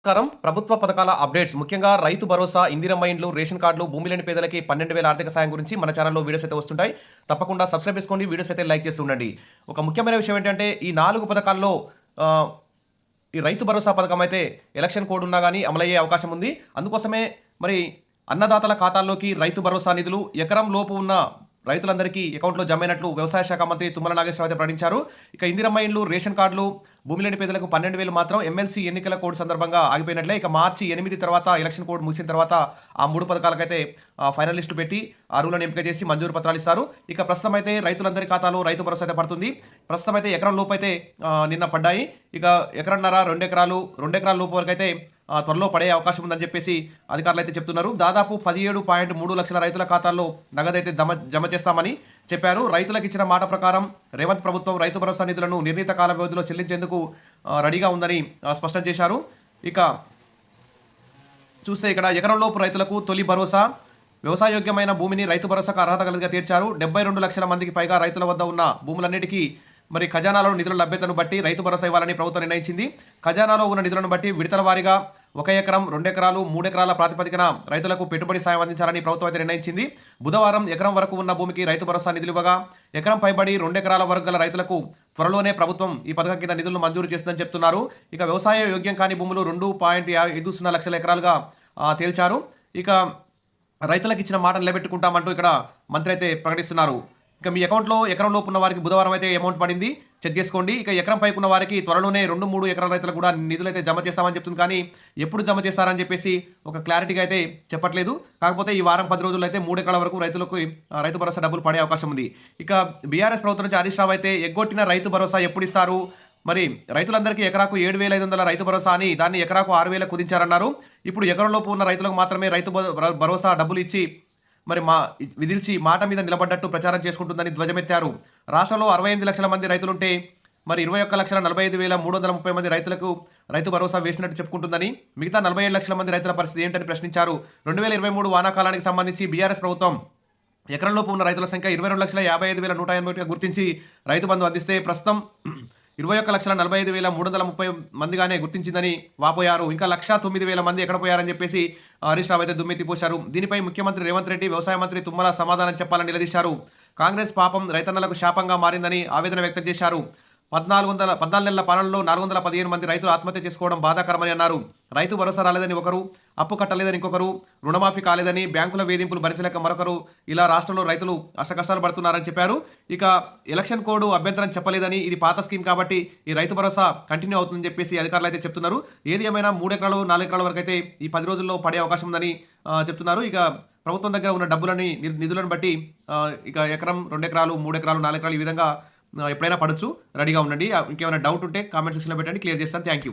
నమస్కారం. ప్రభుత్వ పథకాల అప్డేట్స్ ముఖ్యంగా రైతు భరోసా, ఇందిరమ్మ ఇండ్లు, రేషన్ కార్డులు, భూమి లేని పేదలకి 12,000 ఆర్థిక సాయం గురించి మన ఛానల్లో వీడియోస్ అయితే వస్తుంటాయి. తప్పకుండా సబ్స్క్రైబ్ చేసుకోండి, వీడియోస్ అయితే లైక్ చేస్తూ ఉండండి. ఒక ముఖ్యమైన విషయం ఏంటంటే ఈ 4 పథకాల్లో ఈ రైతు భరోసా పథకం అయితే ఎలక్షన్ కోడ్ ఉన్నా కానీ అమలయ్యే అవకాశం ఉంది. అందుకోసమే మరి అన్నదాతల ఖాతాల్లోకి రైతు భరోసా నిధులు ఎకరం లోపు ఉన్న రైతులందరికీ అకౌంట్లో జమ అయినట్లు వ్యవసాయ శాఖ మంత్రి తుమ్మల నాగేశ్వరరావు అయితే ప్రకటించారు. ఇక ఇందిరమ్మ ఇండ్లు, రేషన్ కార్డులు, భూమి లేని పేదలకు 12,000 మాత్రం ఎమ్మెల్సీ ఎన్నికల కోడ్ సందర్భంగా ఆగిపోయినట్లే. ఇక మార్చి 8 తర్వాత ఎలక్షన్ కోడ్ ముగిసిన తర్వాత ఆ 3 పథకాలకైతే ఫైనల్ లిస్టు పెట్టి అర్హులను ఎంపిక చేసి మంజూరు పత్రాలు ఇస్తారు. ఇక ప్రస్తుతం అయితే రైతులందరి ఖాతాలో రైతు భరోసా అయితే పడుతుంది. ప్రస్తుతం అయితే ఎకరం లోపు అయితే నిన్న పడ్డాయి. ఇక ఎకరన్నర, 2 ఎకరాలు, 2 ఎకరాల లోపు వరకు అయితే త్వరలో పడే అవకాశం ఉందని చెప్పేసి అధికారులు అయితే చెప్తున్నారు. దాదాపు 17.3 లక్షల రైతుల ఖాతాల్లో నగదైతే జమ చేస్తామని చెప్పారు. రైతులకు ఇచ్చిన మాట ప్రకారం రేవంత్ ప్రభుత్వం రైతు భరోసా నిధులను నిర్ణీత కాల వ్యవధిలో చెల్లించేందుకు రెడీగా ఉందని స్పష్టం చేశారు. ఇక చూస్తే ఇక్కడ ఎకరంలోపు రైతులకు తొలి భరోసా, వ్యవసాయోగ్యమైన భూమిని రైతు భరోసాకు అర్హత కలిగిగా తీర్చారు. 72 లక్షల మందికి పైగా రైతుల వద్ద ఉన్న భూములన్నిటికీ మరి ఖజానాలో నిధుల లభ్యతను బట్టి రైతు భరోసా ఇవ్వాలని ప్రభుత్వం నిర్ణయించింది. ఖజానాలో ఉన్న నిధులను బట్టి విడతల వారీగా 1 ఎకరం, 2 ఎకరాలు, 3 ఎకరాల ప్రాతిపదికన రైతులకు పెట్టుబడి సాయం అందించాలని ప్రభుత్వం అయితే నిర్ణయించింది. బుధవారం ఎకరం వరకు ఉన్న భూమికి రైతు భరోసా నిధులు ఇవ్వగా ఎకరం పైబడి 2 ఎకరాల వరకు గల రైతులకు త్వరలోనే ప్రభుత్వం ఈ పథకం కింద నిధులను మంజూరు చేస్తుందని చెప్తున్నారు. ఇక వ్యవసాయ యోగ్యం కాని భూములు 2.50 లక్షల ఎకరాలుగా తేల్చారు. ఇక రైతులకు ఇచ్చిన మాట నిలబెట్టుకుంటామంటూ ఇక్కడ మంత్రి అయితే ప్రకటిస్తున్నారు. ఇక మీ అకౌంట్లో ఎకరం లోపు ఉన్న వారికి బుధవారం అయితే అమౌంట్ పడింది, చెక్ చేసుకోండి. ఇక ఎకరం పైకి ఉన్న వారికి త్వరలోనే 2-3 ఎకరాల రైతులకు కూడా నిధులు అయితే జమ చేస్తామని చెప్తుంది. కానీ ఎప్పుడు జమ చేస్తారని చెప్పేసి ఒక క్లారిటీగా అయితే చెప్పట్లేదు. కాకపోతే ఈ వారం 10 రోజుల్లో అయితే 3 ఎకరాల వరకు రైతులకు రైతు భరోసా డబ్బులు పడే అవకాశం ఉంది. ఇక బీఆర్ఎస్ ప్రభుత్వం నుంచి హరీష్ రావు అయితే ఎగ్గొట్టిన రైతు భరోసా ఎప్పుడు ఇస్తారు, మరి రైతులందరికీ ఎకరాకు 7,500 రైతు భరోసా అని దాన్ని ఎకరాకు 6,000 కుదించారన్నారు. ఇప్పుడు ఎకరంలోపు ఉన్న రైతులకు మాత్రమే రైతు భరోసా డబ్బులు ఇచ్చి మరి విధిల్చి మాట మీద నిలబడ్డట్టు ప్రచారం చేసుకుంటుందని ధ్వజమెత్తారు. రాష్ట్రంలో 68 లక్షల మంది రైతులుంటే మరి 21,45,330 మంది రైతులకు రైతు భరోసా వేసినట్టు చెప్పుకుంటుందని, మిగతా 47 లక్షల మంది రైతుల పరిస్థితి ఏంటని ప్రశ్నించారు. 2023 వానాకాలానికి సంబంధించి బీఆర్ఎస్ ప్రభుత్వం ఎకరంలోపు ఉన్న రైతుల సంఖ్య 22,55,181గా గుర్తించి రైతు బంధు అందిస్తే ప్రస్తుతం 21,45,330 మందిగానే గుర్తించిందని వాపోయారు. ఇంకా 1,09,000 మంది ఎక్కడ పోయారని చెప్పేసి హరీష్ రావు అయితే దుమ్మెత్తిపోశారు. దీనిపై ముఖ్యమంత్రి రేవంత్ రెడ్డి, వ్యవసాయ మంత్రి తుమ్మల సమాధానం చెప్పాలని నిలదీశారు. కాంగ్రెస్ పాపం రైతన్నలకు శాపంగా మారిందని ఆవేదన వ్యక్తం చేశారు. 14 నెలల పాలనలో 415 మంది రైతులు ఆత్మహత్య చేసుకోవడం బాధాకరమని అన్నారు. రైతు భరోసా రాలేదని ఒకరు, అప్పు కట్టలేదని ఇంకొకరు, రుణమాఫీ కాలేదని, బ్యాంకుల వేధింపులు భరించలేక మరొకరు, ఇలా రాష్ట్రంలో రైతులు అష్టకష్టాలు పడుతున్నారని చెప్పారు. ఇక ఎలక్షన్ కోడ్ అభ్యంతరం చెప్పలేదని, ఇది పాత స్కీమ్ కాబట్టి ఈ రైతు భరోసా కంటిన్యూ అవుతుందని చెప్పేసి అధికారులు అయితే చెప్తున్నారు. ఏది ఏమైనా 3 ఎకరాలు, 4 ఎకరాల వరకు అయితే ఈ 10 రోజుల్లో పడే అవకాశం ఉందని చెప్తున్నారు. ఇక ప్రభుత్వం దగ్గర ఉన్న డబ్బులని, నిధులను బట్టి ఇక ఎకరం, 2 ఎకరాలు, 3 ఎకరాలు, 4 ఎకరాలు ఈ విధంగా ఎప్పుడైనా పడొచ్చు. రెడీగా ఉండండి. ఇంకేమైనా డౌట్ ఉంటే కామెంట్ సెక్షన్లో పెట్టండి, క్లియర్ చేస్తాను. Thank you.